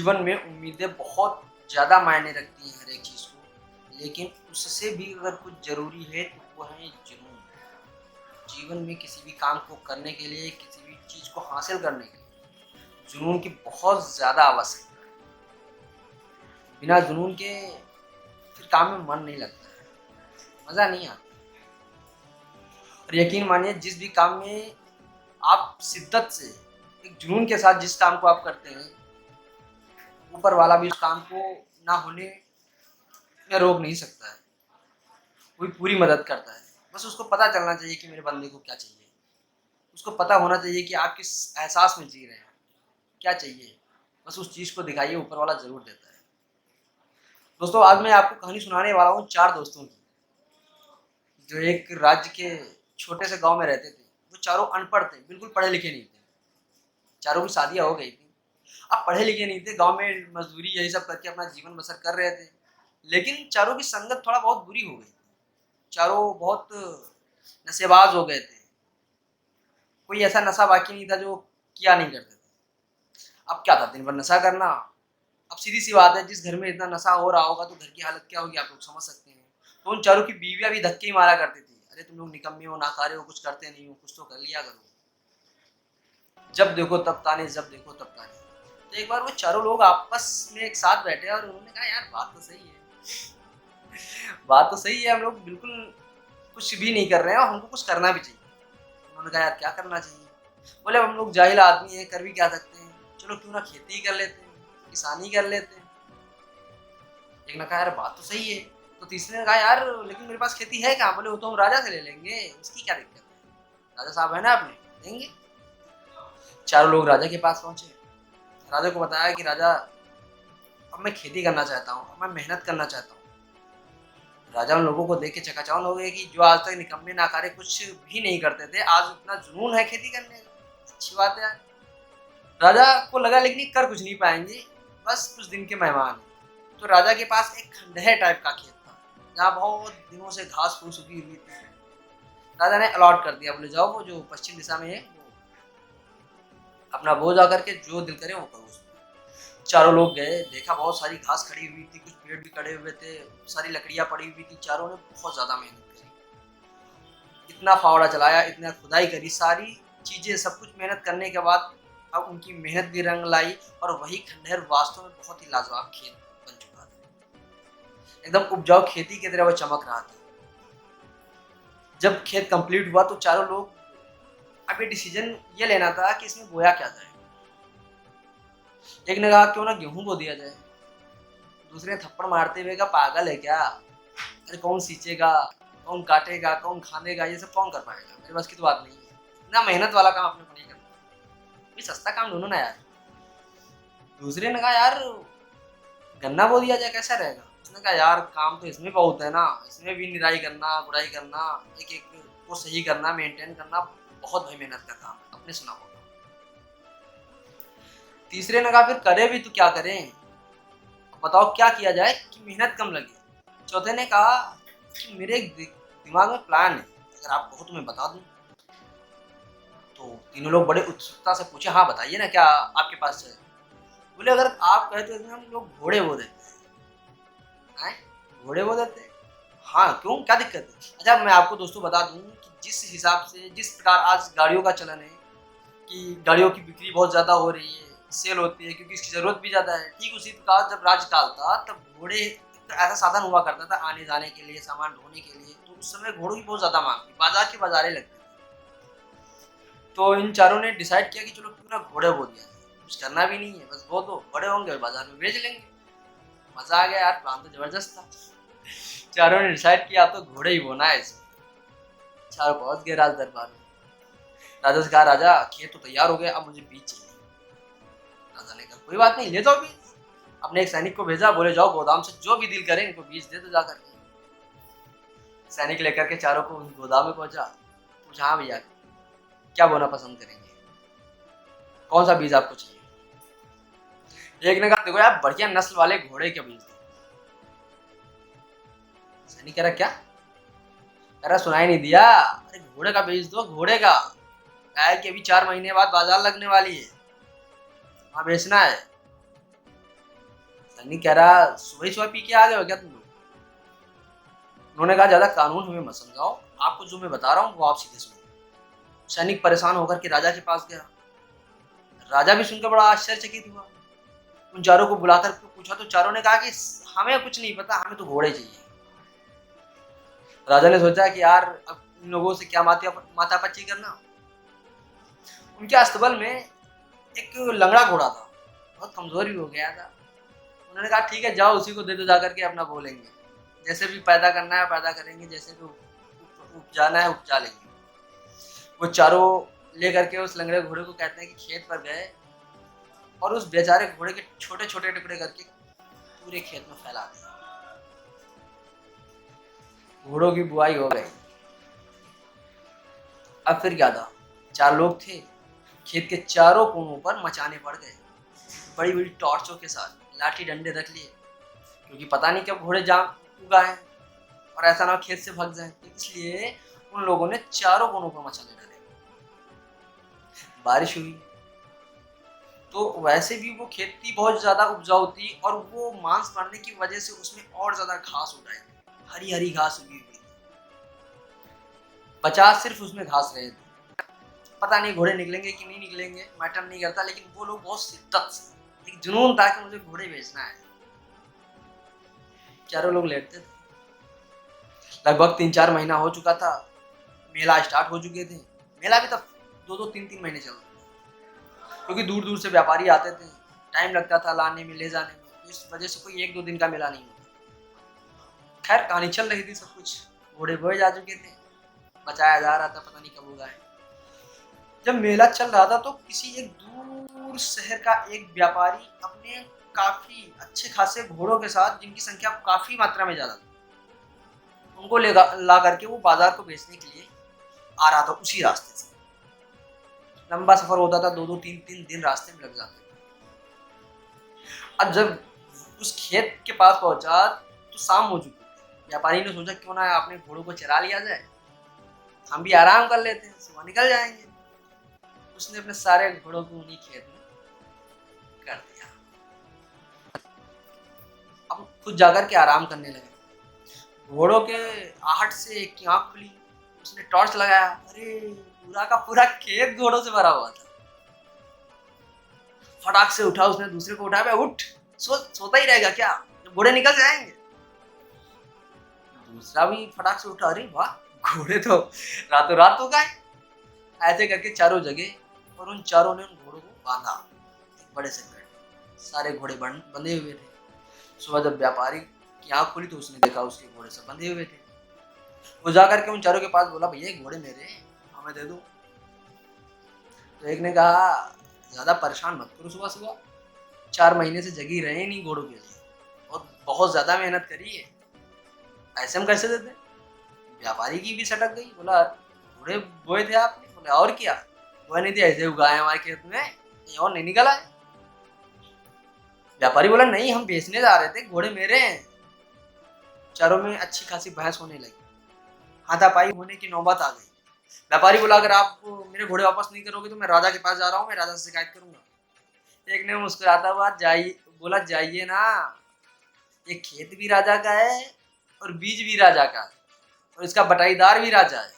जीवन में उम्मीदें बहुत ज़्यादा मायने रखती हैं हर एक चीज़ को, लेकिन उससे भी अगर कुछ ज़रूरी है तो वो है जुनून। जीवन में किसी भी काम को करने के लिए, किसी भी चीज़ को हासिल करने के लिए जुनून की बहुत ज़्यादा आवश्यकता है। बिना जुनून के फिर काम में मन नहीं लगता है, मज़ा नहीं आता। और यकीन मानिए जिस भी काम में आप शिद्दत से, एक जुनून के साथ जिस काम को आप करते हैं, ऊपर वाला भी उस काम को ना होने में रोक नहीं सकता है। वो भी पूरी मदद करता है। बस उसको पता चलना चाहिए कि मेरे बंदे को क्या चाहिए। उसको पता होना चाहिए कि आप किस एहसास में जी रहे हैं, क्या चाहिए। बस उस चीज़ को दिखाइए, ऊपर वाला ज़रूर देता है। दोस्तों, आज मैं आपको कहानी सुनाने वाला हूँ 4 दोस्तों की, जो एक राज्य के छोटे से गाँव में रहते थे। वो चारों अनपढ़ थे, बिल्कुल पढ़े लिखे नहीं थे। चारों की शादियाँ हो गई थी। अब पढ़े लिखे नहीं थे, गाँव में मज़दूरी यही सब करके अपना जीवन बसर कर रहे थे। लेकिन चारों की संगत थोड़ा बहुत बुरी हो गई थी। चारों बहुत नशेबाज हो गए थे। कोई ऐसा नशा बाकी नहीं था जो किया नहीं करते थे। अब क्या था, दिन भर नशा करना। अब सीधी सी बात है, जिस घर में इतना नशा हो रहा होगा तो घर की हालत क्या होगी आप लोग समझ सकते हैं। तो उन चारों की बीवियां भी धक्के ही मारा करती थी, अरे तुम लोग निकम्मे हो, नाकारे हो, कुछ करते नहीं हो, कुछ तो कर लिया करो। जब देखो तब ताने, जब देखो तब ताने। तो एक बार वो चारों लोग आपस में एक साथ बैठे और उन्होंने कहा यार बात तो सही है, बात तो सही है, हम लोग बिल्कुल कुछ भी नहीं कर रहे हैं और हमको कुछ करना भी चाहिए। उन्होंने कहा यार क्या करना चाहिए। बोले हम लोग जाहिल आदमी हैं, कर भी क्या सकते हैं, चलो क्यों ना खेती ही कर लेते हैं, किसानी कर लेते हैं। एक ने कहा यार बात तो सही है। तो तीसरे ने कहा यार लेकिन मेरे पास खेती है कहाँ। बोले वो तो हम राजा से ले लेंगे, उसकी क्या दिक्कत है, राजा साहब है ना अपने, देंगे। चारों लोग राजा के पास पहुंचे। राजा को बताया कि राजा अब मैं खेती करना चाहता हूँ, अब मैं मेहनत करना चाहता हूँ। राजा उन लोगों को देख के चकाचौंध हो गए कि जो आज तक निकम्मे नाकारे कुछ भी नहीं करते थे, आज इतना जुनून है खेती करने का। अच्छी बात है। राजा को लगा लेकिन ये कर कुछ नहीं पाएंगे, बस कुछ दिन के मेहमान हैं। तो राजा के पास एक खंडहर टाइप का खेत था, जहाँ बहुत दिनों से घास फूस उगी हुई थी। राजा ने अलॉट कर दिया, बोले जाओ वो जो पश्चिम दिशा में है, वो अपना वो जा करके जो दिल करे वो करो उसमें। चारों लोग गए, देखा बहुत सारी घास खड़ी हुई थी, कुछ पेड़ भी खड़े हुए थे, सारी लकड़ियाँ पड़ी हुई थी। चारों ने बहुत ज़्यादा मेहनत करी, इतना फावड़ा चलाया, इतना खुदाई करी, सारी चीज़ें सब कुछ मेहनत करने के बाद अब उनकी मेहनत भी रंग लाई और वही खंडहर वास्तव में बहुत ही लाजवाब खेत बन चुका था। एकदम उपजाऊ खेती की तरह वो चमक रहा था। जब खेत कंप्लीट हुआ तो चारों लोग, अब ये डिसीजन ये लेना था कि इसमें बोया क्या जाए। एक ने कहा क्यों ना गेहूं बो दिया जाए। दूसरे ने थप्पड़ मारते हुए कहा पागल है क्या, अरे कौन सींचेगा, कौन काटेगा, कौन खानेगा, ये सब कौन कर पाएगा, मेरे बस की तो बात नहीं है, इतना मेहनत वाला काम अपने को नहीं करना, ये सस्ता काम ढूंढो ना यार। दूसरे ने कहा यार गन्ना बो दिया जाए कैसा रहेगा। उसने कहा यार काम तो इसमें बहुत है ना, इसमें भी निराई करना, गुड़ाई करना, एक एक को सही करना, मेंटेन करना, बहुत भाई मेहनत का काम है, अपने सुना होगा। तीसरे ने कहा फिर करे भी तो क्या करें, बताओ क्या किया जाए कि मेहनत कम लगे। चौथे ने कहा कि मेरे एक दिमाग में प्लान है, अगर आप कहो तो मैं बता दूं। तो तीनों लोग बड़े उत्सुकता से पूछे हाँ बताइए ना क्या आपके पास है। बोले अगर आप कहे तो इसमें हम लोग घोड़े बो देते हैं। घोड़े बो देते हैं, हाँ क्यों क्या दिक्कत है। अच्छा मैं आपको दोस्तों बता दूं कि जिस हिसाब से, जिस प्रकार आज गाड़ियों का चलन है कि गाड़ियों की बिक्री बहुत ज़्यादा हो रही है, सेल होती है क्योंकि इसकी ज़रूरत भी ज़्यादा है, ठीक उसी प्रकार जब राजकाल था तब घोड़े एक ऐसा साधन हुआ करता था आने जाने के लिए, सामान ढोने के लिए। तो उस समय घोड़ों की बहुत ज़्यादा मांग थी, बाजार के बाजारे लगते थे। तो इन चारों ने डिसाइड किया कि चलो क्यों ना घोड़े बो दिया जाए, कुछ करना भी नहीं है, बस बो दो, बड़े होंगे और बाजार में बेच लेंगे। मजा आ गया यार, प्लान तो जबरदस्त था। चारों ने डिसाइड किया तो घोड़े ही बोना है इसमें। चारों पहुंच गए राज दरबार में। राजा से कहा राजा खेत तो तैयार हो गया, अब मुझे बीज चाहिए। राजा ने कहा कोई बात नहीं, ले जाओ बीज। अपने एक सैनिक को भेजा, बोले जाओ गोदाम से जो भी दिल करे इनको बीज दे दो जाकर के। सैनिक लेकर के चारों को उस गोदाम में पहुंचा, पूछा हाँ भैया क्या बोना पसंद करेंगे, कौन सा बीज आपको चाहिए। एक ने कहा देखो यार बढ़िया नस्ल वाले घोड़े के बीज दो। सैनिक कह रहा क्या, कह रहा सुनाई नहीं दिया, अरे घोड़े का बीज दो, घोड़े का, गाय की अभी 4 महीने बाद बाजार लगने वाली है, वहां बेचना है। सैनिक कह रहा सुबह ही सुबह पी के आ गए हो क्या तुम लोग? उन्होंने कहा ज्यादा कानून हमें मत समझाओ, आपको जो मैं बता रहा हूँ वो आप सीधे सुनो। सैनिक परेशान होकर के राजा के पास गया। राजा भी सुनकर बड़ा आश्चर्यचकित हुआ। उन चारों को बुलाकर पूछा तो चारों ने कहा कि हमें कुछ नहीं पता, हमें तो घोड़े चाहिए। राजा ने सोचा कि यार अब इन लोगों से क्या माथापच्ची करना। उनके अस्तबल में एक लंगड़ा घोड़ा था, बहुत कमजोर भी हो गया था। उन्होंने कहा ठीक है जाओ उसी को दे दो, जाकर के अपना बोलेंगे, जैसे भी पैदा करना है पैदा करेंगे, जैसे भी उपजाना है उपजा लेंगे। वो चारों लेकर के उस लंगड़े घोड़े को कहते हैं कि खेत पर गए और उस बेचारे घोड़े के छोटे छोटे टुकड़े करके पूरे खेत में फैला दिया। घोड़ों की बुआई हो गई। अब फिर क्या था, चार लोग थे, खेत के चारों कोनों पर मचाने पड़ गए, बड़ी बड़ी टॉर्चों के साथ लाठी डंडे रख लिए, क्योंकि पता नहीं कब घोड़े जाम उगा है और ऐसा ना खेत से भाग जाए। तो इसलिए उन लोगों ने चारों कोनों पर मचाने डाले। बारिश हुई तो वैसे भी वो खेती बहुत ज्यादा उपजाऊ थी और वो मांस बढ़ने की वजह से उसमें और ज्यादा घास उग रही थी, हरी हरी घास उगी हुई थी। 50 सिर्फ उसमें घास रहे थे। पता नहीं घोड़े निकलेंगे कि नहीं निकलेंगे, मैटर नहीं करता, लेकिन वो लोग बहुत शिद्दत से, एक जुनून था कि मुझे घोड़े बेचना है। चारों लोग लेटते थे। लगभग 3-4 महीना हो चुका था, मेला स्टार्ट हो चुके थे। मेला भी तब 2-2, 3-3 महीने चलता, क्योंकि दूर दूर से व्यापारी आते थे, टाइम लगता था लाने में ले जाने में, इस वजह से कोई 1-2 दिन का मेला नहीं होता। खैर कहानी चल रही थी, सब कुछ घोड़े बोए जा चुके थे, बचाया जा रहा था, पता नहीं कब होगा है। जब मेला चल रहा था तो किसी एक दूर शहर का एक व्यापारी अपने काफी अच्छे खासे घोड़ों के साथ, जिनकी संख्या काफी मात्रा में ज्यादा थी, उनको ला करके वो बाजार को बेचने के लिए आ रहा था उसी रास्ते से। लंबा सफर होता था, 2-2, 3-3 दिन रास्ते में लग जाते थे। अब जब उस खेत के पास पहुंचा तो शाम हो चुकी थी। व्यापारी ने सोचा क्यों ना अपने घोड़ों को चरा लिया जाए, हम भी आराम कर लेते हैं, सुबह निकल जाएंगे। उसने अपने सारे घोड़ों को उन्हीं खेत में कर दिया। अब खुद जाकर के आराम करने लगे। घोड़ों के आहट से एक की आंख खुली, उसने टॉर्च लगाया, अरे पूरा का पूरा खेत घोड़ों से भरा हुआ था। फटाक से उठा, उसने दूसरे को उठाया, उठ, सोता ही रहेगा क्या, जब घोड़े निकल जाएंगे। दूसरा भी फटाक से उठा, अरे वाह घोड़े तो रातों रात हो गए। ऐसे करके चारों जगह, और उन चारों ने उन घोड़ों को बांधा एक बड़े से पेड़। सारे घोड़े बंधे हुए थे। सुबह जब व्यापारी की आंख खुली तो उसने देखा उसके घोड़े सब बंधे हुए थे। वो जाकर के उन चारों के पास बोला, भैया घोड़े मेरे, हमें दे दो। तो एक ने कहा ज्यादा परेशान मत करो, सुबह सुबह 4 महीने से जगी रहे नहीं घोड़ों के लिए और बहुत ज्यादा मेहनत करी है, ऐसे हम कैसे देते। व्यापारी की भी सटक गई, बोला घोड़े बोए थे आपने? बोले और क्या, बोए नहीं थे, ऐसे उगाए हमारे खेत में, कहीं और नहीं निकला है। व्यापारी बोला नहीं, हम बेचने जा रहे थे, घोड़े मेरे हैं। चारों में अच्छी खासी बहस होने लगी, हाथापाई होने की नौबत आ गई। व्यापारी बोला अगर आप मेरे घोड़े वापस नहीं करोगे तो मैं राजा के पास जा रहा हूँ, मैं राजा से शिकायत करूंगा। एक ने मुस्कुराता हुआ बोला जाइए ना, ये खेत भी राजा का है और बीज भी राजा का है और इसका बटाईदार भी राजा है,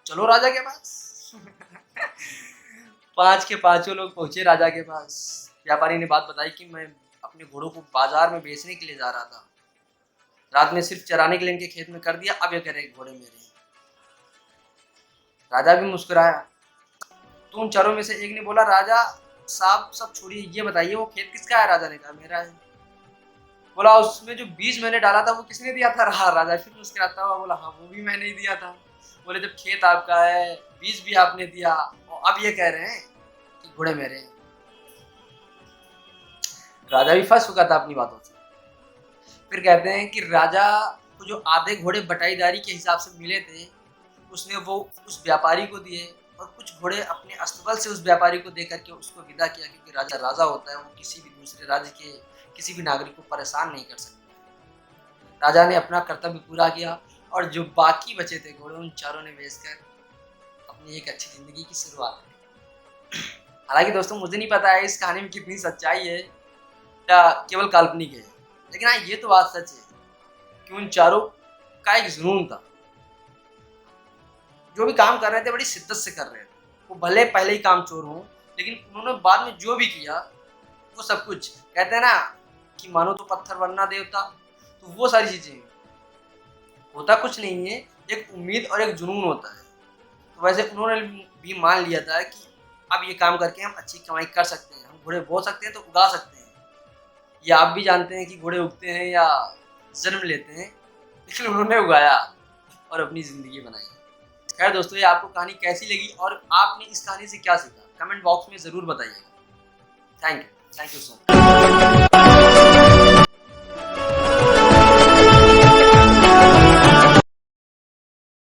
चलो राजा के पास। 5 के 5 लोग पहुंचे राजा के पास। व्यापारी ने बात बताई कि मैं अपने घोड़ों को बाजार में बेचने के लिए जा रहा था, रात में सिर्फ चराने के लिए इनके खेत में कर दिया, अब ये कह रहे घोड़े मेरे हैं। राजा भी मुस्कुराया। तो उन चारों में से एक ने बोला, राजा साहब सब छोड़िए, ये बताइए वो खेत किसका है? राजा ने कहा मेरा है। बोला उसमें जो बीज मैंने डाला था वो किसने दिया था? राजा फिर मुस्कुराता हुआ बोला, हाँ वो भी मैंने ही दिया था। बोले जब खेत आपका है, बीज भी आपने दिया और अब ये कह रहे हैं कि घोड़े मेरे हैं। राजा भी फंस चुका था अपनी बातों से। फिर कहते हैं कि राजा को जो आधे घोड़े बटाईदारी के हिसाब से मिले थे, उसने वो उस व्यापारी को दिए और कुछ घोड़े अपने अस्तबल से उस व्यापारी को दे करके उसको विदा किया, क्योंकि राजा राजा होता है, वो किसी भी दूसरे राज्य के किसी भी नागरिक को परेशान नहीं कर सकता। राजा ने अपना कर्तव्य पूरा किया और जो बाकी बचे थे घोड़े, उन चारों ने बेचकर अपनी एक अच्छी जिंदगी की शुरुआत की। हालांकि दोस्तों मुझे नहीं पता है इस कहानी में कितनी सच्चाई है या केवल काल्पनिक है। लेकिन हाँ, ये तो बात सच है कि उन चारों का एक जुनून था। जो भी काम कर रहे थे बड़ी शिद्दत से कर रहे थे। वो भले पहले ही कामचोर हों, लेकिन उन्होंने बाद में जो भी किया वो सब कुछ, कहते हैं ना कि मानो तो पत्थर वरना देवता, तो वो सारी चीजें होता कुछ नहीं है, एक उम्मीद और एक जुनून होता है। तो वैसे उन्होंने भी मान लिया था कि अब ये काम करके हम अच्छी कमाई कर सकते हैं, हम घोड़े बो सकते हैं तो उगा सकते हैं। या आप भी जानते हैं कि घोड़े उगते हैं या जन्म लेते हैं, लेकिन उन्होंने उगाया और अपनी ज़िंदगी बनाई। खैर दोस्तों, ये आपको कहानी कैसी लगी और आपने इस कहानी से क्या सीखा? कमेंट बॉक्स में ज़रूर बताइएगा। Thank you so much.